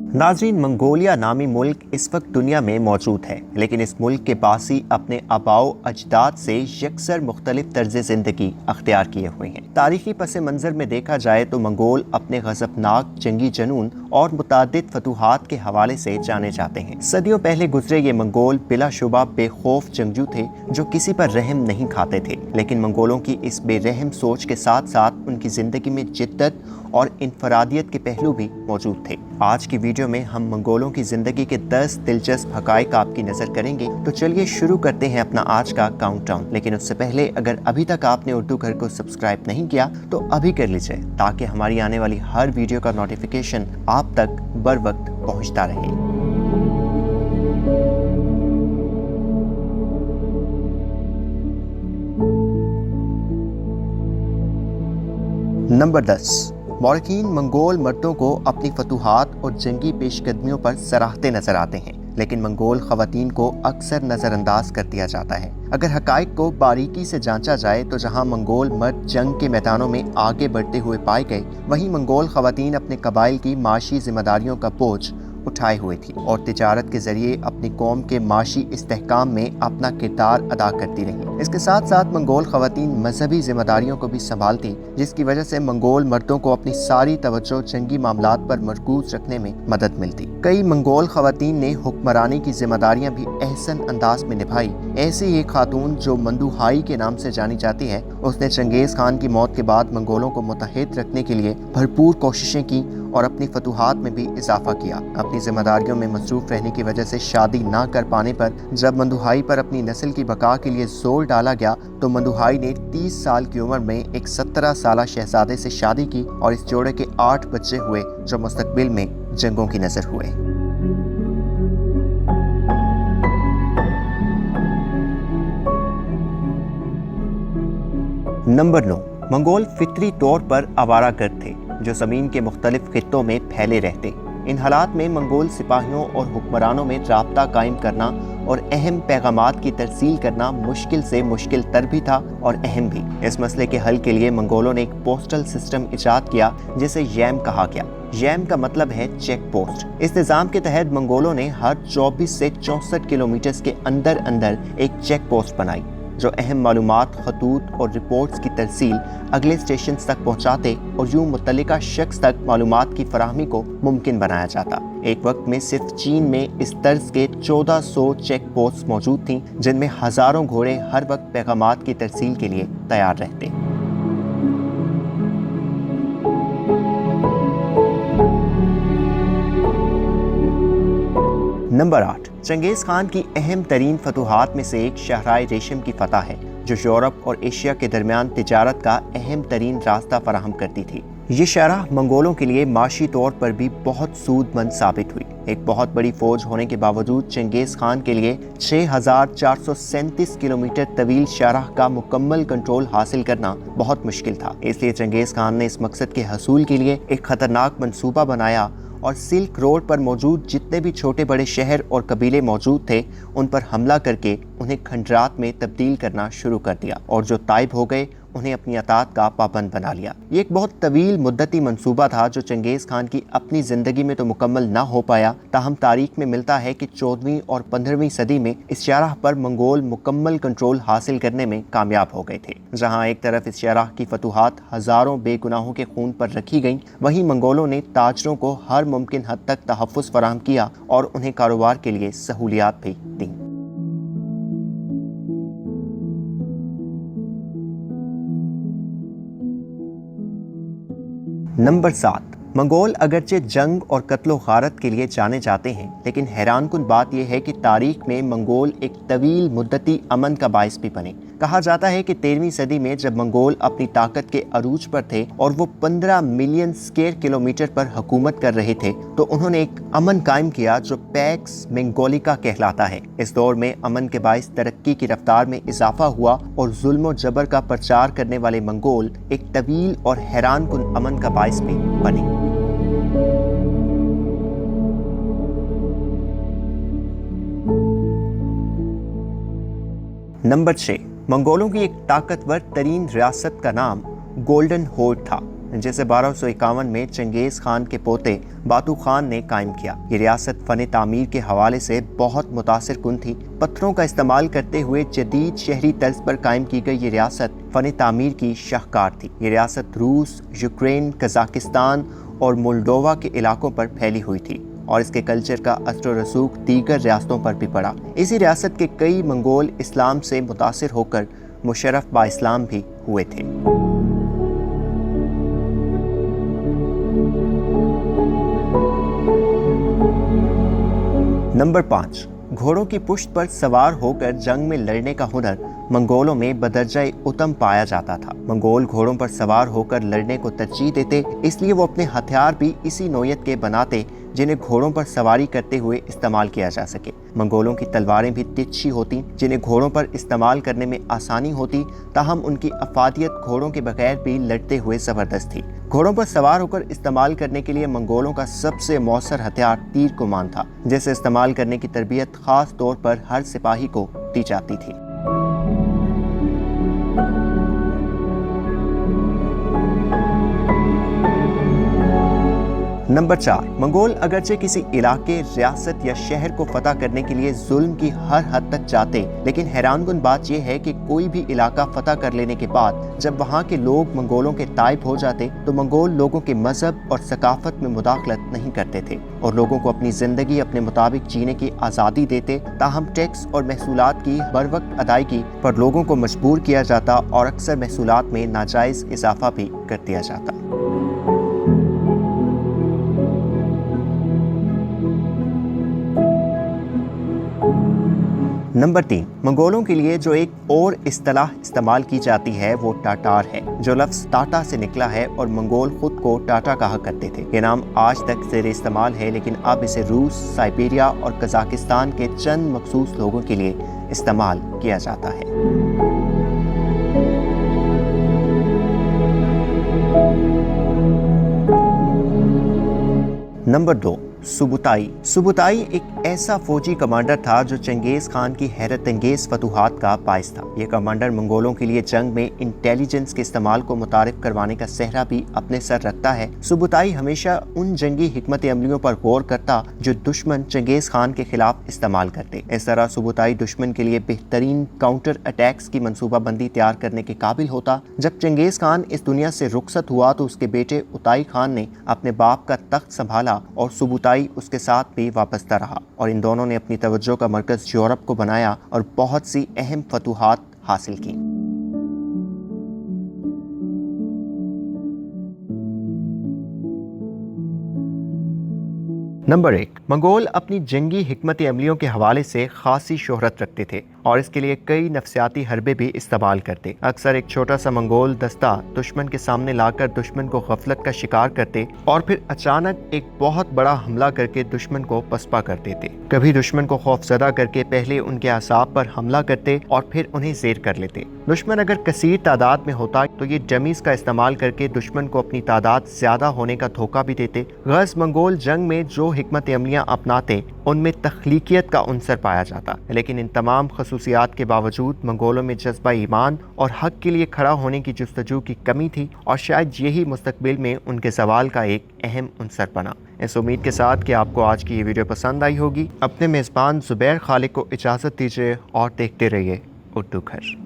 नाज़रीन, मंगोलिया नामी मुल्क इस वक्त दुनिया में मौजूद है, लेकिन इस मुल्क के बासी अपने आबाओ अजदाद से यकसर मुख्तलिफ तर्ज ज़िंदगी अख्तियार किए हुए हैं। तारीखी पस मंज़र में देखा जाए तो मंगोल अपने गज़बनाक जंगी जुनून और मुतअद्दिद फतूहात के हवाले से जाने जाते हैं। सदियों पहले गुजरे ये मंगोल बिलाशुबा बेखौफ जंगजू थे जो किसी पर रहम नहीं खाते थे, लेकिन मंगोलों की इस बेरहम सोच के साथ साथ उनकी ज़िंदगी में जिद्दत और इनफरादियत के पहलू भी मौजूद थे। आज की वीडियो में हम मंगोलों की ज़िंदगी के 10 दिलचस्प हक़ाइक़ आपकी नज़र करेंगे। तो चलिए शुरू करते हैं अपना आज का काउंटडाउन। लेकिन उससे पहले अगर अभी तक आपने उर्दू घर को सब्सक्राइब नहीं किया तो अभी कर लीजिए, ताकि हमारी आने वाली हर वीडियो का नोटिफिकेशन आप तक बर वक्त पहुँचता रहे। नंबर 10। मौरकीन मंगोल मर्दों को अपनी फतूहात और जंगी पेशकदमियों पर सराहते नजर आते हैं, लेकिन मंगोल ख़वातीन को अक्सर नज़रअंदाज कर दिया जाता है। अगर हक़ाइक़ को बारीकी से जांचा जाए तो जहां मंगोल मर्द जंग के मैदानों में आगे बढ़ते हुए पाए गए, वहीं मंगोल ख़वातीन अपने कबाइल की माशी जिम्मेदारियों का बोझ उठाए हुए थी और तिजारत के जरिए अपनी कौम के माशी इस्तेहकाम में अपना किरदार अदा करती रही। इसके साथ साथ मंगोल ख़वातीन मजहबी जिम्मेदारियों को भी संभालती, जिसकी वजह से मंगोल मर्दों को अपनी सारी तवज्जो जंगी मामलात पर मरकूज रखने में मदद मिलती। कई मंगोल ख़वातीन ने हुक्मरानी की जिम्मेदारियां भी एहसन अंदाज में निभाई। ऐसी एक खातून जो मंदुहाई के नाम से जानी जाती है, उसने चंगेज़ खान की मौत के बाद मंगोलों को मुत्तहिद रखने के लिए भरपूर कोशिशें की और अपनी फतूहात में भी इजाफा किया। अपनी जिम्मेदारियों में मसरूफ रहने की वजह से शादी ना कर पाने पर जब मंदुहाई पर अपनी नस्ल की बका के लिए जोर डाला गया तो मंदुहाई ने 30 साल की उम्र में एक 17 साला शहजादे से शादी की और इस जोड़े के 8 बच्चे हुए जो मुस्तकबिल में जंगों की नजर हुए। नंबर 9। मंगोल फितरी तौर पर आवारागर्द थे जो ज़मीन के मुख्तलिफ खित्तों में फैले रहते। इन हालात में मंगोल सिपाहियों और हुक्मरानों में राब्ता कायम करना और अहम पैगामात की तरसील करना मुश्किल से मुश्किल तर भी था और अहम भी। इस मसले के हल के लिए मंगोलों ने एक पोस्टल सिस्टम इजाद किया जिसे यैम कहा गया। यैम का मतलब है चेक पोस्ट। इस निज़ाम के तहत मंगोलों ने हर 24 से 64 किलोमीटर के अंदर अंदर एक चेक पोस्ट बनाई जो अहम मालूमात, खतूत और रिपोर्ट्स की तरसील अगले स्टेशन तक पहुंचाते और यूं मुतल्लिका शख्स तक मालूमात की फराहमी को मुमकिन बनाया जाता। एक वक्त में सिर्फ चीन में इस तर्ज के 1400 चेक पोस्ट मौजूद थीं, जिनमें हज़ारों घोड़े हर वक्त पैगामात की तरसील के लिए तैयार रहते। नंबर 8। चंगेज़ खान की अहम तरीन फतूहात में से एक शहराए रेशम की फतह है जो यूरोप और एशिया के दरमियान तिजारत का अहम तरीन रास्ता फराहम करती थी। ये शहराह मंगोलों के लिए माशी तौर पर भी बहुत सूदमंद साबित हुई। एक बहुत बड़ी फौज होने के बावजूद चंगेज़ खान के लिए 6437 किलोमीटर तवील शहराह का मुकम्मल कंट्रोल हासिल करना बहुत मुश्किल था। इसलिए चंगेज़ खान ने इस मकसद के हसूल के लिए एक खतरनाक मंसूबा बनाया और सिल्क रोड पर मौजूद जितने भी छोटे बड़े शहर और कबीले मौजूद थे उन पर हमला करके उन्हें खंडरात में तब्दील करना शुरू कर दिया और जो ताइब हो गए उन्हें अपनी अतात का पाबंद बना लिया। ये एक बहुत तवील मुद्दती मंसूबा था जो चंगेज़ खान की अपनी ज़िंदगी में तो मुकम्मल ना हो पाया, ताहम तारीख में मिलता है कि 14वीं और 15वीं सदी में इस शहराह पर मंगोल मुकम्मल कंट्रोल हासिल करने में कामयाब हो गए थे। जहाँ एक तरफ इस शहराह की फतूहात हज़ारों बेगुनाहों के खून पर रखी गईं, वहीं मंगोलों ने ताजरों को हर मुमकिन हद तक तहफ़्फ़ुज़ फराहम किया और उन्हें कारोबार के लिए सहूलियात भी दी। नंबर 7। मंगोल अगरचे जंग और कत्लो गारत के लिए जाने जाते हैं, लेकिन हैरानकुन बात यह है कि तारीख में मंगोल एक तवील मुद्दती अमन का बाइस भी बने। कहा जाता है कि 13वीं सदी में जब मंगोल अपनी ताकत के अरूज पर थे और वो 15 मिलियन स्क्वायर किलोमीटर पर हुकूमत कर रहे थे तो उन्होंने एक अमन कायम किया जो पैक्स मंगोलिका कहलाता है। इस दौर में अमन के बाइस तरक्की की रफ्तार में इजाफा हुआ और जुल्म जबर का प्रचार करने वाले मंगोल एक तवील और हैरानकुन अमन का बाइस भी बने। नंबर 6। मंगोलों की एक ताकतवर तरीन रियासत का नाम गोल्डन होर्ड था। जिसे 1251 में चंगेज खान के पोते बातू खान ने कायम किया। ये रियासत फन तामीर के हवाले से बहुत मुतासिर कुन थी। पत्थरों का इस्तेमाल करते हुए जदीद शहरी तर्ज पर कायम की गई ये रियासत फन तामीर की शाहकार थी। ये रियासत रूस, यूक्रेन, कजाकिस्तान और मोल्डोवा के इलाकों पर फैली हुई थी और इसके कल्चर का असर व रसूख दीगर रियासतों पर भी पड़ा। इसी रियासत के कई मंगोल इस्लाम से मुतासिर होकर मुशर्रफ बा इस्लाम भी हुए थे। नंबर 5, घोड़ों की पुश्त पर सवार होकर जंग में लड़ने का हुनर मंगोलों में बदरजाए उत्तम पाया जाता था। मंगोल घोड़ों पर सवार होकर लड़ने को तरजीह देते, इसलिए वो अपने हथियार भी इसी नौयत के बनाते जिन्हें घोड़ों पर सवारी करते हुए इस्तेमाल किया जा सके। मंगोलों की तलवारें भी तिरछी होती, जिन्हें घोड़ों पर इस्तेमाल करने में आसानी होती, ताहम उनकी अफादियत घोड़ों के बगैर भी लड़ते हुए जबरदस्त थी। घोड़ों पर सवार होकर इस्तेमाल करने के लिए मंगोलों का सबसे मौसर हथियार तीर कमान था, जिसे इस्तेमाल करने की तरबियत खास तौर पर हर सिपाही को दी जाती थी। नंबर 4, मंगोल अगरचे किसी इलाके, रियासत या शहर को फतह करने के लिए जुल्म की हर हद तक जाते, लेकिन हैरानकुन बात यह है कि कोई भी इलाका फतह कर लेने के बाद जब वहाँ के लोग मंगोलों के ताइब हो जाते तो मंगोल लोगों के मजहब और सकाफत में मुदाखलत नहीं करते थे और लोगों को अपनी जिंदगी अपने मुताबिक जीने की आज़ादी देते। ताहम टैक्स और महसूलात की बरवक्त अदायगी पर लोगों को मजबूर किया जाता और अक्सर महसूलात में नाजायज़ इजाफा भी कर दिया जाता। नंबर 3, मंगोलों के लिए जो एक और इस्तिलाह इस्तेमाल की जाती है वो टाटार है, जो लफ्ज़ टाटा से निकला है और मंगोल खुद को टाटा कहा करते थे। ये नाम आज तक ज़ेर इस्तेमाल है, लेकिन अब इसे रूस, साइबेरिया और कजाकिस्तान के चंद मखसूस लोगों के लिए इस्तेमाल किया जाता है। नंबर 2, सुबुताई। सुबुताई एक ऐसा फौजी कमांडर था जो चंगेज खान की हैरत अंगेज फतूहात का बाइस था। यह कमांडर मंगोलों के लिए जंग में इंटेलिजेंस के इस्तेमाल को मुतारिफ करवाने का सेहरा भी अपने सर रखता है। सुबुताई हमेशा उन जंगी हिकमत अमलियों पर गौर करता जो दुश्मन चंगेज खान के खिलाफ इस्तेमाल करते। इस तरह सुबुताई दुश्मन के लिए बेहतरीन काउंटर अटैक्स की मनसूबाबंदी तैयार करने के काबिल होता। जब चंगेज खान इस दुनिया से रुखसत हुआ तो उसके बेटे उताई खान ने अपने बाप का तख्त संभाला और सुबुताई उसके साथ भी वाबस्ता रहा और इन दोनों ने अपनी तवज्जो का मरकज यूरोप को बनाया और बहुत सी अहम फतूहात हासिल की। नंबर 1, मंगोल अपनी जंगी हिकमत अमलियों के हवाले से खासी शोहरत रखते थे और इसके लिए कई नफ्सियाती हरबे भी इस्तेमाल करते। अक्सर एक छोटा सा मंगोल दस्ता दुश्मन के सामने लाकर दुश्मन को गफलत का शिकार करते और फिर अचानक एक बहुत बड़ा हमला करके दुश्मन को पसपा कर देते। कभी दुश्मन को खौफजदा करके पहले उनके असाब पर हमला करते और फिर उन्हें ज़ेर कर लेते। दुश्मन अगर कसीर तादाद में होता तो ये डमीज का इस्तेमाल करके दुश्मन को अपनी तादाद ज्यादा होने का धोखा भी देते। गज मंगोल जंग में जो हिकमत अमलियाँ अपनाते उनमें तख्लीकियत का उनसर पाया जाता, लेकिन इन तमाम खसूसियात के बावजूद मंगोलों में जज्बा ईमान और हक के लिए खड़ा होने की जुस्तजू की कमी थी और शायद यही मुस्तकबिल में उनके सवाल का एक अहम उनसर बना। इस उम्मीद के साथ कि आपको आज की ये वीडियो पसंद आई होगी, अपने मेज़बान ज़ुबैर खालिक को इजाज़त दीजिए और देखते रहिए उर्दू घर।